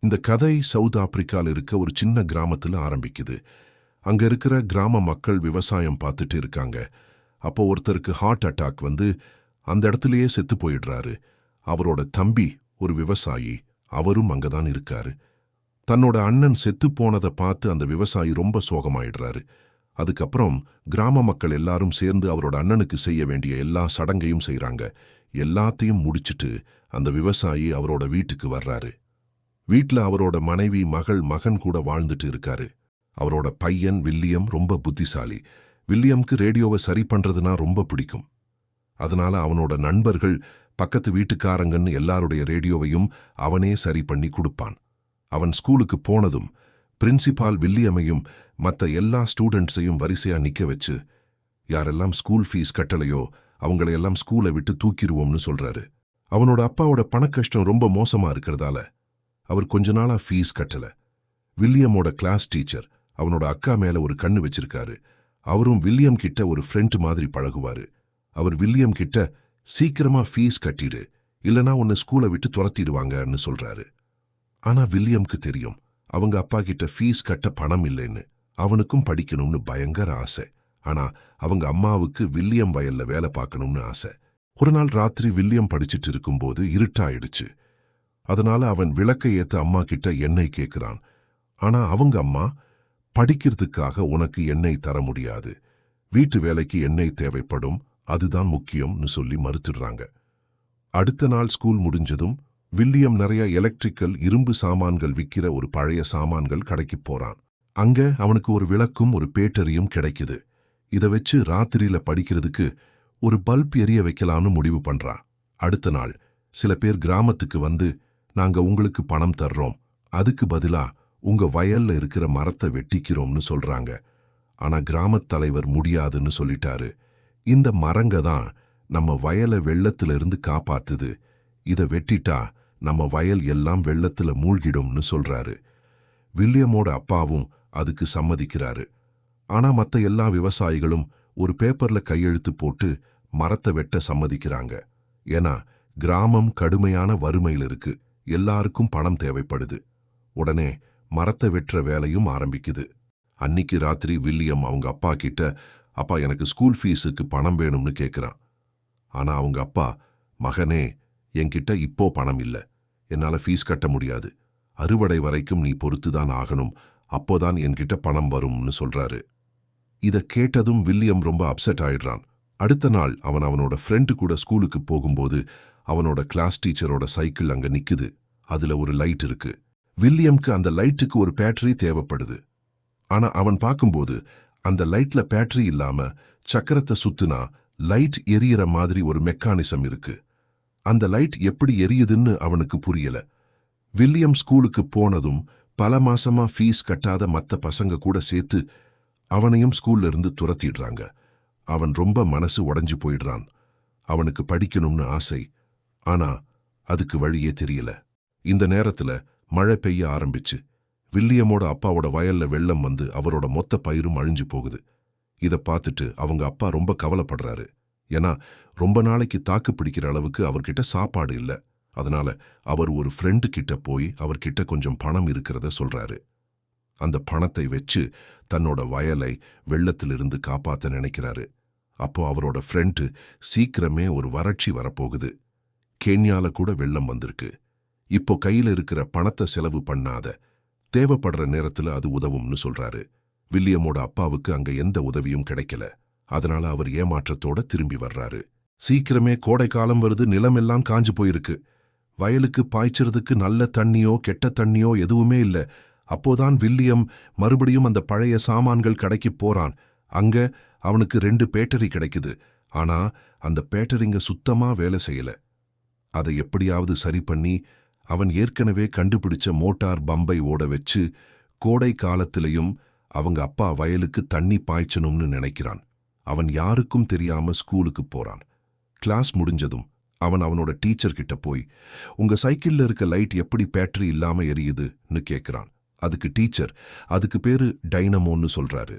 இந்த கதை சவுத் ஆப்பிரிக்கால இருக்க ஒரு சின்ன கிராமத்துல ஆரம்பிக்குது. அங்க இருக்கிற கிராம மக்கள் விவசாயம் பார்த்துட்டு இருக்காங்க. அப்போ ஒருத்தருக்கு ஹார்ட் அட்டாக் வந்து அந்த இடத்துலயே செத்து போயிடுறாரு. அவரோட தம்பி ஒரு விவசாயி, அவரும் அங்கதான் இருக்காரு. தன்னோட அண்ணன் செத்து போனதை பார்த்து அந்த விவசாயி ரொம்ப சோகமாயிடுறாரு. அதுக்கப்புறம் கிராம மக்கள் எல்லாரும் சேர்ந்து அவரோட அண்ணனுக்கு செய்ய வேண்டிய எல்லா சடங்கையும் செய்றாங்க. எல்லாத்தையும் முடிச்சிட்டு அந்த விவசாயி அவரோட வீட்டுக்கு வர்றாரு. வீட்ல அவரோட மனைவி, மகள், மகன் கூட வாழ்ந்துட்டு இருக்காரு. அவரோட பையன் வில்லியம் ரொம்ப புத்திசாலி. வில்லியம்க்கு ரேடியோவை சரி பண்றதுனா ரொம்ப பிடிக்கும். அதனால அவனோட நண்பர்கள், பக்கத்து வீட்டுக்காரங்கன்னு எல்லாருடைய ரேடியோவையும் அவனே சரி பண்ணி கொடுப்பான். அவன் ஸ்கூலுக்கு போனதும் பிரின்சிபால் வில்லியமையும் மற்ற எல்லா ஸ்டூடெண்ட்ஸையும் வரிசையா நிக்க வச்சு, யாரெல்லாம் ஸ்கூல் ஃபீஸ் கட்டலையோ அவங்களையெல்லாம் ஸ்கூலை விட்டு தூக்கிடுவோம்னு சொல்றாரு. அவனோட அப்பாவோட பணக்கஷ்டம் ரொம்ப மோசமா இருக்கிறதால அவர் கொஞ்ச நாளா ஃபீஸ் கட்டல. வில்லியமோட கிளாஸ் டீச்சர் அவனோட அக்கா மேல ஒரு கண்ணு வச்சிருக்காரு. அவரும் வில்லியம் கிட்ட ஒரு ஃப்ரெண்ட் மாதிரி பழகுவாரு. அவர் வில்லியம் கிட்ட சீக்கிரமா ஃபீஸ் கட்டிடு, இல்லனா உன்னை ஸ்கூலை விட்டு துரத்திடுவாங்கன்னு சொல்றாரு. ஆனா வில்லியம்க்கு தெரியும் அவங்க அப்பா கிட்ட ஃபீஸ் கட்ட பணம் இல்லைன்னு. அவனுக்கும் படிக்கணும்னு பயங்கர ஆசை. ஆனா அவங்க அம்மாவுக்கு வில்லியம் வயல்ல வேலை பார்க்கணும்னு ஆசை. ஒரு நாள் ராத்திரி வில்லியம் படிச்சிட்டு இருக்கும்போது இருட்டாயிடுச்சு. அதனால அவன் விளக்கை ஏத்த அம்மா கிட்ட எண்ணெய் கேட்கிறான். ஆனா அவங்க அம்மா, படிக்கிறதுக்காக உனக்கு எண்ணெய் தர முடியாது, வீட்டு வேலைக்கு எண்ணெய் தேவைப்படும், அதுதான் முக்கியம்னு சொல்லி மறுத்துடுறாங்க. அடுத்த நாள் ஸ்கூல் முடிஞ்சதும் வில்லியம் நிறைய எலக்ட்ரிக்கல் இரும்பு சாமான்கள் விற்கிற ஒரு பழைய சாமான்கள் கடைக்கு போறான். அங்க அவனுக்கு ஒரு விளக்கும் ஒரு பேட்டரியும் கிடைக்குது. இதை வச்சு ராத்திரியில படிக்கிறதுக்கு ஒரு பல்ப் எரிய வைக்கலாம்னு முடிவு பண்றான். அடுத்த நாள் சில பேர் கிராமத்துக்கு வந்து, நாங்க உங்களுக்கு பணம் தர்றோம், அதுக்கு பதிலா உங்க வயல்ல இருக்கிற மரத்தை வெட்டிக்கிறோம்னு சொல்றாங்க. ஆனா கிராமத் தலைவர் முடியாதுன்னு சொல்லிட்டாரு. இந்த மரங்க தான் நம்ம வயலை வெள்ளத்திலிருந்து காப்பாத்துது, இதை வெட்டிட்டா நம்ம வயல் எல்லாம் வெள்ளத்துல மூழ்கிடும்னு சொல்றாரு. வில்லியமோட அப்பாவும் அதுக்கு சம்மதிக்கிறாரு. ஆனா மத்த எல்லா விவசாயிகளும் ஒரு பேப்பர்ல கையெழுத்து போட்டு மரத்தை வெட்ட சம்மதிக்கிறாங்க. ஏன்னா கிராமம் கடுமையான வறுமையில் இருக்கு, எல்லாருக்கும் பணம் தேவைப்படுது. உடனே மரத்தை வெட்டுற வேலையும் ஆரம்பிக்குது. அன்னிக்கு ராத்திரி வில்லியம் அவங்க அப்பா கிட்ட, அப்பா எனக்கு ஸ்கூல் ஃபீஸுக்கு பணம் வேணும்னு கேட்கிறான். ஆனா அவங்க அப்பா, மகனே என்கிட்ட இப்போ பணம் இல்லை, என்னால ஃபீஸ் கட்ட முடியாது, அறுவடை வரைக்கும் நீ பொறுத்துதான் ஆகணும், அப்போதான் என்கிட்ட பணம் வரும்னு சொல்றாரு. இதை கேட்டதும் வில்லியம் ரொம்ப அப்செட் ஆயிடுறான். அடுத்த நாள் அவனோட ஃப்ரெண்டு கூட ஸ்கூலுக்கு போகும்போது அவனோட கிளாஸ் டீச்சரோட சைக்கிள் அங்க நிக்குது. அதுல ஒரு லைட் இருக்கு. வில்லியம்க்கு அந்த லைட்டுக்கு ஒரு பேட்டரி தேவைப்படுது. ஆனா அவன் பார்க்கும்போது அந்த லைட்ல பேட்டரி இல்லாம சக்கரத்தை சுத்துனா லைட் எரியற மாதிரி ஒரு மெக்கானிசம் இருக்கு. அந்த லைட் எப்படி எரியுதுன்னு அவனுக்கு புரியல. வில்லியம் ஸ்கூலுக்கு போனதும் பல மாசமா ஃபீஸ் கட்டாத மத்த பசங்க கூட சேர்த்து அவனையும் ஸ்கூல்ல இருந்து துரத்திடுறாங்க. அவன் ரொம்ப மனசு உடைஞ்சு போயிடுறான். அவனுக்கு படிக்கணும்னு ஆசை, ஆனா அதுக்கு வழியே தெரியல. இந்த நேரத்துல மழை பெய்ய ஆரம்பிச்சு வில்லியமோட அப்பாவோட வயல்ல வெள்ளம் வந்து அவரோட மொத்த பயிரும் அழிஞ்சு போகுது. இதை பார்த்துட்டு அவங்க அப்பா ரொம்ப கவலைப்படுறாரு. ஏன்னா ரொம்ப நாளைக்கு தாக்கு பிடிக்கிற அளவுக்கு அவர்கிட்ட சாப்பாடு இல்லை. அதனால அவர் ஒரு ஃப்ரெண்டு கிட்ட போய் அவர்கிட்ட கொஞ்சம் பணம் இருக்கிறத சொல்றாரு. அந்த பணத்தை வச்சு தன்னோட வயலை வெள்ளத்திலிருந்து காப்பாத்த நினைக்கிறாரு. அப்போ அவரோட ஃப்ரெண்டு, சீக்கிரமே ஒரு வறட்சி வரப்போகுது, கேன்யால கூட வெள்ளம் வந்திருக்கு, இப்போ கையில இருக்கிற பணத்தை செலவு பண்ணாத, தேவைப்படுற நேரத்துல அது உதவும்னு சொல்றாரு. வில்லியமோட அப்பாவுக்கு அங்க எந்த உதவியும் கிடைக்கல. அதனால அவர் ஏமாற்றத்தோட திரும்பி வர்றாரு. சீக்கிரமே கோடை காலம் வருது, நிலமெல்லாம் காஞ்சு போயிருக்கு, வயலுக்கு பாய்ச்சறதுக்கு நல்ல தண்ணியோ கெட்ட தண்ணியோ எதுவுமே இல்ல. அப்போதான் வில்லியம் மறுபடியும் அந்த பழைய சாமான்கள் கடைக்கு போறான். அங்க அவனுக்கு 2 பேட்டரி கிடைக்குது. ஆனா அந்த பேட்டரிங்க சுத்தமா வேலை செய்யல. அதை எப்படியாவது சரி பண்ணி அவன் ஏற்கனவே கண்டுபிடிச்ச மோட்டார் பம்பை ஓட வச்சு கோடை காலத்திலையும் அவங்க அப்பா வயலுக்கு தண்ணி பாய்ச்சணும்னு நினைக்கிறான். அவன் யாருக்கும் தெரியாம ஸ்கூலுக்கு போறான். கிளாஸ் முடிஞ்சதும் அவனோட டீச்சர் கிட்ட போய், உங்க சைக்கிள்ல இருக்க லைட் எப்படி பேட்டரி இல்லாம எரியுதுன்னு கேட்கிறான். அதுக்கு டீச்சர், அதுக்கு பேரு டைனமோன்னு சொல்றாரு.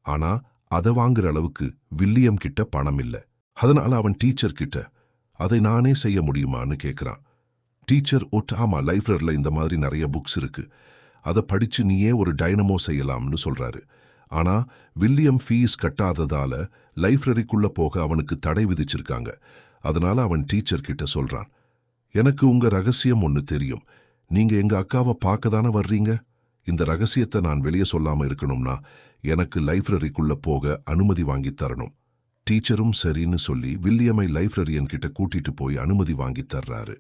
ஆனா அதை வாங்குற அளவுக்கு வில்லியம் கிட்ட பணம் இல்லை. அதனால அவன் டீச்சர் கிட்ட, அதை நானே செய்ய முடியுமான்னு கேட்கிறான். டீச்சர் ஆமா லைப்ரரியில் இந்த மாதிரி நிறைய புக்ஸ் இருக்கு, அதை படிச்சு நீயே ஒரு டைனமோ செய்யலாம்னு சொல்றாரு. ஆனா வில்லியம் ஃபீஸ் கட்டாததால லைப்ரரிக்குள்ள போக அவனுக்கு தடை விதிச்சிருக்காங்க. அதனால அவன் டீச்சர் கிட்ட சொல்றான், எனக்கு உங்க ரகசியம் ஒன்னு தெரியும். நீங்க எங்க அக்காவை பார்க்க தானே வர்றீங்க. இந்த ரகசியத்தை நான் வெளியே சொல்லாம இருக்கணும்னா எனக்கு லைப்ரரிக்குள்ள போக அனுமதி வாங்கி தரணும். டீச்சரும் சரின்னு சொல்லி வில்லியமை லைப்ரரியன் கிட்ட கூட்டிட்டு போய் அனுமதி வாங்கி தர்றாரு.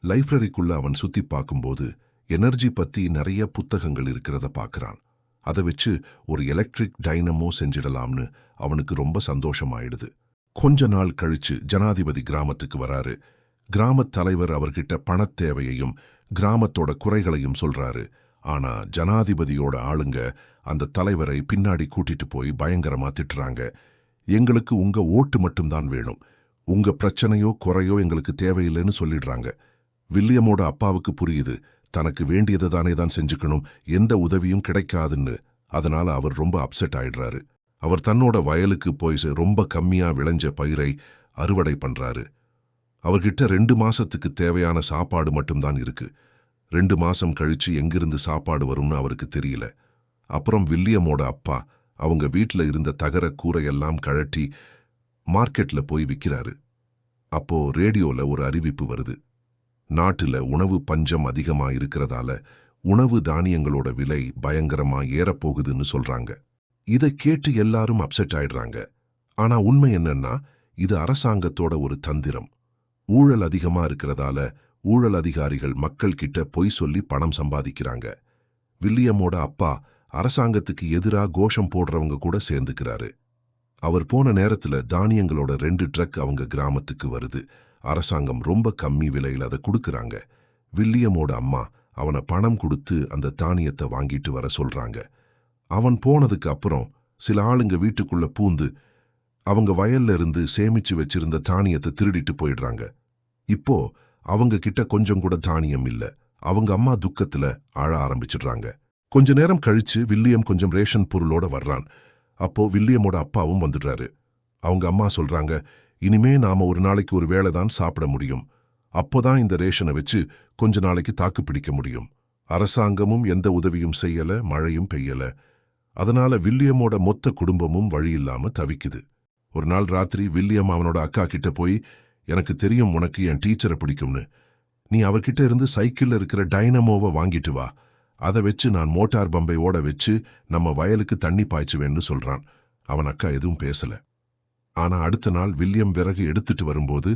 லைப்ரரிக்குள்ள அவன் சுத்தி பார்க்கும்போது எனர்ஜி பத்தி நிறைய புத்தகங்கள் இருக்கிறத பார்க்கறான். அதை வச்சு ஒரு எலக்ட்ரிக் டைனமோ செஞ்சிடலாம்னு அவனுக்கு ரொம்ப சந்தோஷமாயிடுது. கொஞ்ச நாள் கழிச்சு ஜனாதிபதி கிராமத்துக்கு வராரு. கிராமத் தலைவர் அவர்கிட்ட பணத் தேவையையும் கிராமத்தோட குறைகளையும் சொல்றாரு. ஆனா ஜனாதிபதியோட ஆளுங்க அந்த தலைவரை பின்னாடி கூட்டிட்டு போய் பயங்கரமா திட்டுறாங்க. எங்களுக்கு உங்க ஓட்டு மட்டும்தான் வேணும், உங்க பிரச்சனையோ குறையோ எங்களுக்கு தேவையில்லைன்னு சொல்லிடுறாங்க. வில்லியமோட அப்பாவுக்கு புரியுது, தனக்கு வேண்டியதை தானே தான் செஞ்சுக்கணும், எந்த உதவியும் கிடைக்காதுன்னு. அதனால அவர் ரொம்ப அப்செட் ஆயிடுறாரு. அவர் தன்னோட வயலுக்கு போய் ரொம்ப கம்மியா விளைஞ்ச பயிரை அறுவடை பண்றாரு. அவர்கிட்ட 2 மாசத்துக்கு தேவையான சாப்பாடு மட்டும்தான் இருக்கு. 2 மாசம் கழிச்சு எங்கிருந்து சாப்பாடு வரும்னு அவருக்கு தெரியல. அப்புறம் வில்லியமோட அப்பா அவங்க வீட்டில் இருந்த தகர கூரையெல்லாம் கழட்டி மார்க்கெட்ல போய் விற்கிறாரு. அப்போ ரேடியோல ஒரு அறிவிப்பு வருது. நாட்டுல உணவு பஞ்சம் அதிகமா இருக்கிறதால உணவு தானியங்களோட விலை பயங்கரமா ஏறப்போகுதுன்னு சொல்றாங்க. இதை கேட்டு எல்லாரும் அப்செட் ஆயிடுறாங்க. ஆனா உண்மை என்னன்னா, இது அரசாங்கத்தோட ஒரு தந்திரம். ஊழல் அதிகமா இருக்கிறதால ஊழல் அதிகாரிகள் மக்கள் கிட்ட பொய் சொல்லி பணம் சம்பாதிக்கிறாங்க. வில்லியமோட அப்பா அரசாங்கத்துக்கு எதிரா கோஷம் போடுறவங்க கூட சேர்ந்துக்கிறாரு. அவர் போன நேரத்துல தானியங்களோட 2 ட்ரக் அவங்க கிராமத்துக்கு வருது. அரசாங்கம் ரொம்ப கம்மி விலையில் அதை கொடுக்கறாங்க. வில்லியமோட அம்மா அவனை பணம் கொடுத்து அந்த தானியத்தை வாங்கிட்டு வர சொல்றாங்க. அவன் போனதுக்கு அப்புறம் சில ஆளுங்க வீட்டுக்குள்ள பூந்து அவங்க வயல்ல இருந்து சேமிச்சு வச்சிருந்த தானியத்தை திருடிட்டு போயிடுறாங்க. இப்போ அவங்க கிட்ட கொஞ்சம் கூட தானியம் இல்ல. அவங்க அம்மா துக்கத்துல அழ ஆரம்பிச்சிடுறாங்க. கொஞ்ச நேரம் கழிச்சு வில்லியம் கொஞ்சம் ரேஷன் பொருளோட வர்றான். அப்போ வில்லியமோட அப்பாவும் வந்துடுறாரு. அவங்க அம்மா சொல்றாங்க, இனிமே நாம ஒரு நாளைக்கு ஒரு வேளை தான் சாப்பிட முடியும். அப்போதான் இந்த ரேஷனை வச்சு கொஞ்ச நாளைக்கு தாக்கு பிடிக்க முடியும். அரசாங்கமும் எந்த உதவியும் செய்யல, மழையும் பெய்யல. அதனால வில்லியமோட மொத்த குடும்பமும் வழியில்லாம தவிக்குது. ஒரு நாள் ராத்திரி வில்லியம் அவனோட அக்கா கிட்ட போய், எனக்கு தெரியும் உனக்கு என் டீச்சரை பிடிக்கும்னு, நீ அவர்கிட்ட இருந்து சைக்கிள்ல இருக்கிற டைனமோவை வாங்கிட்டு வா, அதை வச்சு நான் மோட்டார் பம்பை ஓட வச்சு நம்ம வயலுக்கு தண்ணி பாய்ச்சுவேன்னு சொல்றான். அவன் அக்கா எதுவும் பேசல. ஆனா அடுத்த நாள் வில்லியம் விறகு எடுத்துட்டு வரும்போது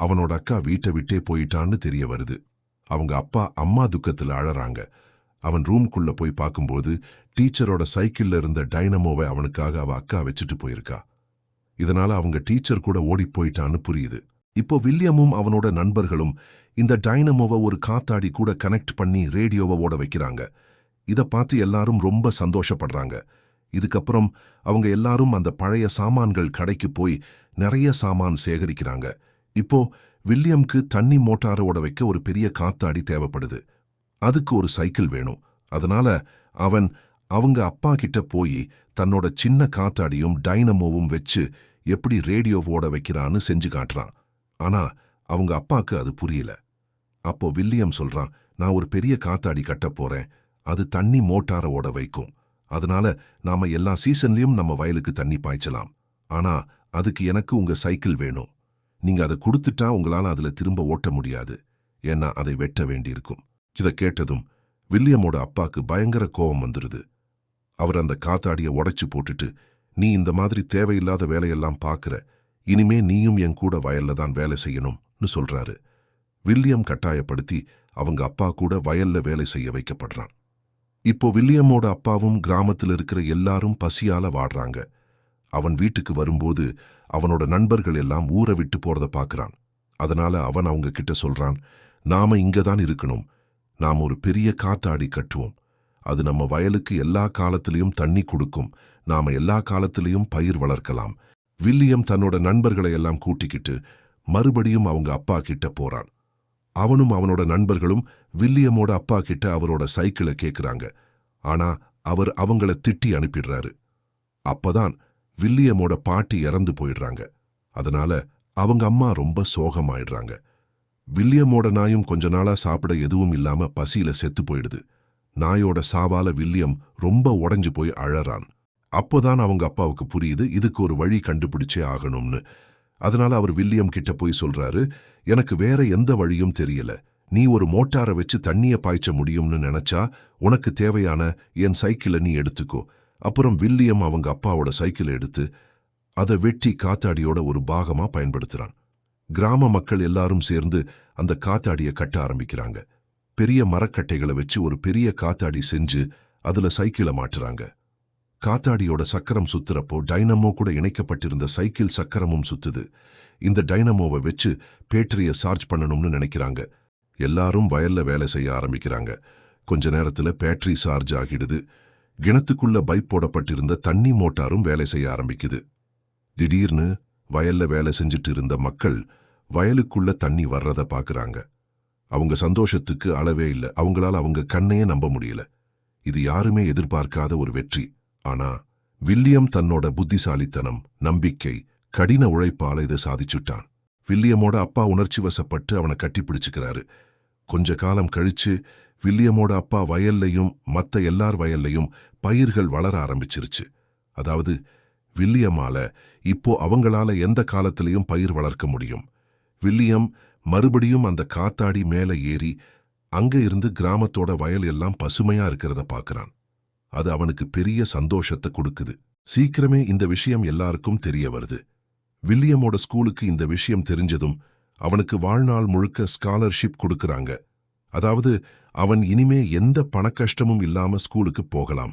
அவனோட அக்கா வீட்டை விட்டே போயிட்டான்னு தெரிய வருது. அவங்க அப்பா அம்மா துக்கத்துல அழறாங்க. அவன் ரூம்குள்ள போய் பார்க்கும்போது டீச்சரோட சைக்கிள்ல இருந்த டைனமோவை அவனுக்காக அவ அக்கா வச்சுட்டு போயிருக்கா. இதனால அவங்க டீச்சர் கூட ஓடி போயிட்டான்னு புரியுது. இப்போ வில்லியமும் அவனோட நண்பர்களும் இந்த டைனமோவை ஒரு காத்தாடி கூட கனெக்ட் பண்ணி ரேடியோவை ஓட வைக்கிறாங்க. இதை பார்த்து எல்லாரும் ரொம்ப சந்தோஷப்படுறாங்க. இதுக்கப்புறம் அவங்க எல்லாரும் அந்த பழைய சாமான்கள் கடைக்கு போய் நிறைய சாமான் சேகரிக்கிறாங்க. இப்போ வில்லியம்க்கு தண்ணி மோட்டாரோட வைக்க ஒரு பெரிய காத்தாடி தேவைப்படுது. அதுக்கு ஒரு சைக்கிள் வேணும். அதனால அவன் அவங்க அப்பா கிட்ட போய் தன்னோட சின்ன காத்தாடியும் டைனமோவும் வச்சு எப்படி ரேடியோவோட வைக்கிறான்னு செஞ்சு காட்டுறான். ஆனா அவங்க அப்பாக்கு அது புரியல. அப்போ வில்லியம் சொல்றான், நான் ஒரு பெரிய காத்தாடி கட்ட போறேன், அது தண்ணி மோட்டார ஓட வைக்கும். அதனால நாம எல்லா சீசன்லயும் நம்ம வயலுக்கு தண்ணி பாய்ச்சலாம். ஆனா அதுக்கு எனக்கு உங்க சைக்கிள் வேணும். நீங்க அதை கொடுத்துட்டா உங்களால அதுல திரும்ப ஓட்ட முடியாது, ஏன்னா அதை வெட்ட வேண்டியிருக்கும். இதை கேட்டதும் வில்லியமோட அப்பாக்கு பயங்கர கோபம் வந்துருது. அவர் அந்த காத்தாடியை உடைச்சு போட்டுட்டு, நீ இந்த மாதிரி தேவையில்லாத வேலையெல்லாம் பார்க்கற, இனிமே நீயும் என் கூட வயல்ல தான் வேலை செய்யணும்னு சொல்றாரு. வில்லியம் கட்டாயப்படுத்தி அவங்க அப்பா கூட வயல்ல வேலை செய்ய வைக்கப்படுறான். இப்போ வில்லியமோட அப்பாவும் கிராமத்தில் இருக்கிற எல்லாரும் பசியால வாடுறாங்க. அவன் வீட்டுக்கு வரும்போது அவனோட நண்பர்கள் எல்லாம் ஊரை விட்டு போறத பார்க்கறான். அதனால அவன் அவங்க கிட்ட சொல்றான், நாம இங்கதான் இருக்கணும், நாம் ஒரு பெரிய காத்தாடி கட்டுவோம், அது நம்ம வயலுக்கு எல்லா காலத்திலையும் தண்ணி கொடுக்கும், நாம எல்லா காலத்திலையும் பயிர் வளர்க்கலாம். வில்லியம் தன்னோட நண்பர்களை எல்லாம் கூட்டிக்கிட்டு மறுபடியும் அவங்க அப்பா கிட்ட போறான். அவனும் அவனோட நண்பர்களும் வில்லியமோட அப்பா கிட்ட அவரோட சைக்கிளை கேட்குறாங்க. ஆனா அவர் அவங்கள திட்டி அனுப்பிடுறாரு. அப்பதான் வில்லியமோட பாட்டி இறந்து போயிடுறாங்க. அதனால அவங்க அம்மா ரொம்ப சோகமாயிடுறாங்க. வில்லியமோட நாயும் கொஞ்ச நாளா சாப்பிட எதுவும் இல்லாம பசியில செத்து போயிடுது. நாயோட சாவால வில்லியம் ரொம்ப உடைஞ்சு போய் அழறான். அப்போதான் அவங்க அப்பாவுக்கு புரியுது இதுக்கு ஒரு வழி கண்டுபிடிச்சே ஆகணும்னு. அதனால அவர் வில்லியம் கிட்ட போய் சொல்றாரு, எனக்கு வேற எந்த வழியும் தெரியல. நீ ஒரு மோட்டாரை வச்சு தண்ணிய பாய்ச்ச முடியும்னு நினைச்சா உனக்கு தேவையான என் சைக்கிளை நீ எடுத்துக்கோ. அப்புறம் வில்லியம் அவங்க அப்பாவோட சைக்கிளை எடுத்து அதை வெட்டி காத்தாடியோட ஒரு பாகமா பயன்படுத்துறான். கிராம மக்கள் எல்லாரும் சேர்ந்து அந்த காத்தாடியை கட்ட ஆரம்பிக்கிறாங்க. பெரிய மரக்கட்டைகளை வச்சு ஒரு பெரிய காத்தாடி செஞ்சு அதுல சைக்கிளை மாட்டுறாங்க. காத்தாடியோட சக்கரம் சுத்துறப்போ டைனமோ கூட இணைக்கப்பட்டிருந்த சைக்கிள் சக்கரமும் சுத்துது. இந்த டைனமோவை வச்சு பேட்டரிய சார்ஜ் பண்ணணும்னு நினைக்கிறாங்க. எல்லாரும் வயல்ல வேலை செய்ய ஆரம்பிக்கிறாங்க. கொஞ்ச நேரத்துல பேட்டரி சார்ஜ் ஆகிடுது. கிணத்துக்குள்ள பைப் போடப்பட்டிருந்த தண்ணி மோட்டாரும் வேலை செய்ய ஆரம்பிக்குது. திடீர்னு வயல்ல வேலை செஞ்சுட்டு இருந்த மக்கள் வயலுக்குள்ள தண்ணி வர்றத பாக்குறாங்க. அவங்க சந்தோஷத்துக்கு அளவே இல்லை. அவங்களால அவங்க கண்ணையே நம்ப முடியல. இது யாருமே எதிர்பார்க்காத ஒரு வெற்றி. ஆனா வில்லியம் தன்னோட புத்திசாலித்தனம், நம்பிக்கை, கடின உழைப்பால இதை சாதிச்சுட்டான். வில்லியமோட அப்பா உணர்ச்சி வசப்பட்டு அவனை கட்டிப்பிடிச்சுக்கிறாரு. கொஞ்ச காலம் கழிச்சு வில்லியமோட அப்பா வயல்லையும் மத்த எல்லார் வயல்லையும் பயிர்கள் வளர ஆரம்பிச்சிருச்சு. அதாவது வில்லியமால இப்போ அவங்களால எந்த காலத்திலையும் பயிர் வளர்க்க முடியும். வில்லியம் மறுபடியும் அந்த காத்தாடி மேல ஏறி அங்க இருந்து கிராமத்தோட வயல் எல்லாம் பசுமையா இருக்கிறத பார்க்கறான். அது அவனுக்கு பெரிய சந்தோஷத்தை கொடுக்குது. சீக்கிரமே இந்த விஷயம் எல்லாருக்கும் தெரிய வருது. வில்லியமோட ஸ்கூலுக்கு இந்த விஷயம் தெரிஞ்சதும் அவனுக்கு வாழ்நாள் முழுக்க ஸ்காலர்ஷிப் கொடுக்கறாங்க. அதாவது அவன் இனிமே எந்த பணக்கஷ்டமும் இல்லாம ஸ்கூலுக்கு போகலாம்.